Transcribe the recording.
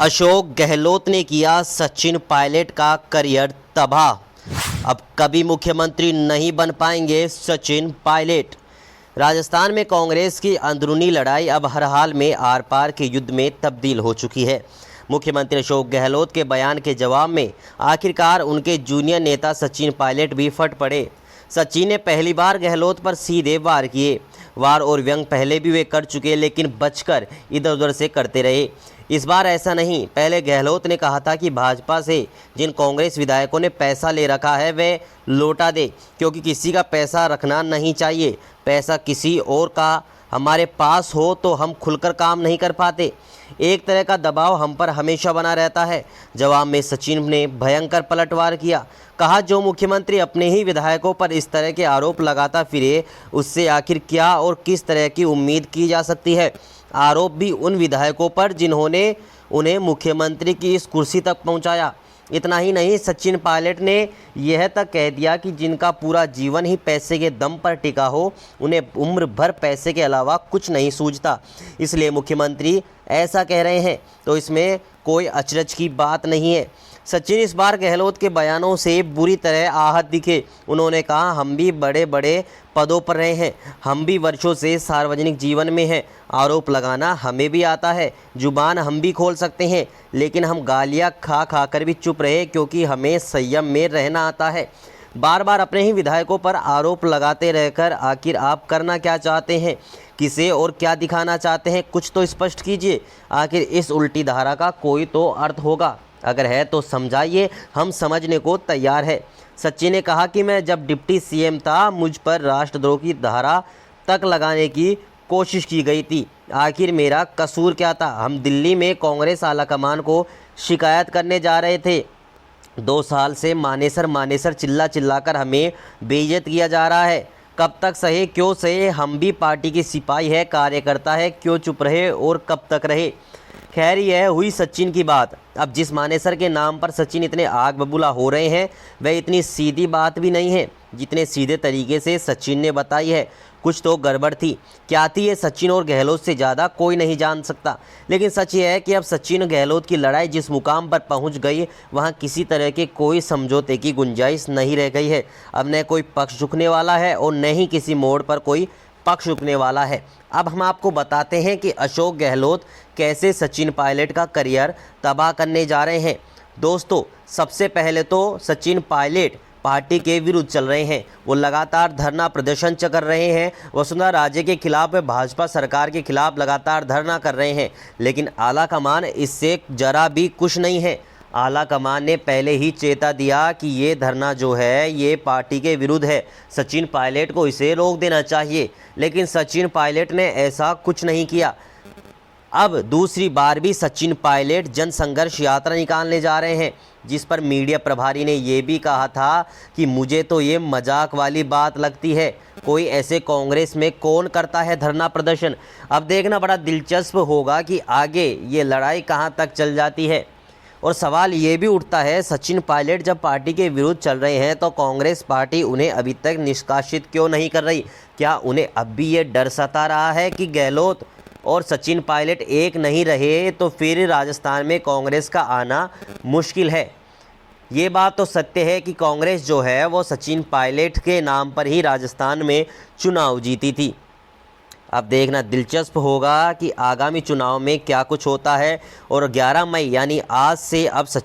अशोक गहलोत ने किया सचिन पायलट का करियर तबाह। अब कभी मुख्यमंत्री नहीं बन पाएंगे सचिन पायलट। राजस्थान में कांग्रेस की अंदरूनी लड़ाई अब हर हाल में आर पार के युद्ध में तब्दील हो चुकी है। मुख्यमंत्री अशोक गहलोत के बयान के जवाब में आखिरकार उनके जूनियर नेता सचिन पायलट भी फट पड़े। सचिन ने पहली बार गहलोत पर सीधे वार किए। वार और व्यंग पहले भी वे कर चुके, लेकिन बचकर इधर उधर से करते रहे। इस बार ऐसा नहीं। पहले गहलोत ने कहा था कि भाजपा से जिन कांग्रेस विधायकों ने पैसा ले रखा है वे लौटा दे, क्योंकि किसी का पैसा रखना नहीं चाहिए। पैसा किसी और का हमारे पास हो तो हम खुलकर काम नहीं कर पाते। एक तरह का दबाव हम पर हमेशा बना रहता है। जवाब में सचिन ने भयंकर पलटवार किया। कहा, जो मुख्यमंत्री अपने ही विधायकों पर इस तरह के आरोप लगाता फिरे, उससे आखिर क्या और किस तरह की उम्मीद की जा सकती है। आरोप भी उन विधायकों पर जिन्होंने उन्हें मुख्यमंत्री की इस कुर्सी तक पहुंचाया। इतना ही नहीं, सचिन पायलट ने यह तक कह दिया कि जिनका पूरा जीवन ही पैसे के दम पर टिका हो, उन्हें उम्र भर पैसे के अलावा कुछ नहीं सूझता। इसलिए मुख्यमंत्री ऐसा कह रहे हैं तो इसमें कोई अचरज की बात नहीं है। सचिन इस बार गहलोत के बयानों से बुरी तरह आहत दिखे। उन्होंने कहा, हम भी बड़े बड़े पदों पर रहे हैं, हम भी वर्षों से सार्वजनिक जीवन में हैं। आरोप लगाना हमें भी आता है, जुबान हम भी खोल सकते हैं, लेकिन हम गालियां खा खा कर भी चुप रहे, क्योंकि हमें संयम में रहना आता है। बार बार अपने ही विधायकों पर आरोप लगाते रहकर आखिर आप करना क्या चाहते हैं, किसे और क्या दिखाना चाहते हैं, कुछ तो स्पष्ट कीजिए। आखिर इस उल्टी धारा का कोई तो अर्थ होगा, अगर है तो समझाइए, हम समझने को तैयार है। सचिन ने कहा कि मैं जब डिप्टी सीएम था, मुझ पर राष्ट्रद्रोह की धारा तक लगाने की कोशिश की गई थी। आखिर मेरा कसूर क्या था? हम दिल्ली में कांग्रेस आलाकमान को शिकायत करने जा रहे थे। 2 साल से मानेसर चिल्ला चिल्लाकर हमें बेइज्जत किया जा रहा है। कब तक सहे, क्यों सहे? हम भी पार्टी के सिपाही है, कार्यकर्ता है, क्यों चुप रहे और कब तक रहे? खैर, यह हुई सचिन की बात। अब जिस मानेसर के नाम पर सचिन इतने आग बबूला हो रहे हैं, वह इतनी सीधी बात भी नहीं है जितने सीधे तरीके से सचिन ने बताई है। कुछ तो गड़बड़ थी। क्या थी ये सचिन और गहलोत से ज़्यादा कोई नहीं जान सकता। लेकिन सच ये है कि अब सचिन और गहलोत की लड़ाई जिस मुकाम पर पहुंच गई, वहां किसी तरह के कोई समझौते की गुंजाइश नहीं रह गई है। अब न कोई पक्ष झुकने वाला है और न ही किसी मोड़ पर कोई पक्ष रुकने वाला है। अब हम आपको बताते हैं कि अशोक गहलोत कैसे सचिन पायलट का करियर तबाह करने जा रहे हैं। दोस्तों, सबसे पहले तो सचिन पायलट पार्टी के विरुद्ध चल रहे हैं। वो लगातार धरना प्रदर्शन कर रहे हैं। वसुंधरा राजे के खिलाफ, भाजपा सरकार के खिलाफ लगातार धरना कर रहे हैं, लेकिन आला कमान इससे जरा भी खुश नहीं है। आला कमान ने पहले ही चेता दिया कि ये धरना जो है ये पार्टी के विरुद्ध है, सचिन पायलट को इसे रोक देना चाहिए। लेकिन सचिन पायलट ने ऐसा कुछ नहीं किया। अब दूसरी बार भी सचिन पायलट जन संघर्ष यात्रा निकालने जा रहे हैं, जिस पर मीडिया प्रभारी ने ये भी कहा था कि मुझे तो ये मजाक वाली बात लगती है। कोई ऐसे कांग्रेस में कौन करता है धरना प्रदर्शन? अब देखना बड़ा दिलचस्प होगा कि आगे ये लड़ाई कहाँ तक चल जाती है। और सवाल ये भी उठता है, सचिन पायलट जब पार्टी के विरुद्ध चल रहे हैं तो कांग्रेस पार्टी उन्हें अभी तक निष्कासित क्यों नहीं कर रही? क्या उन्हें अब भी ये डर सता रहा है कि गहलोत और सचिन पायलट एक नहीं रहे तो फिर राजस्थान में कांग्रेस का आना मुश्किल है? ये बात तो सत्य है कि कांग्रेस जो है वो सचिन पायलट के नाम पर ही राजस्थान में चुनाव जीती थी। अब देखना दिलचस्प होगा कि आगामी चुनाव में क्या कुछ होता है। और 11 मई यानी आज से अब सचिन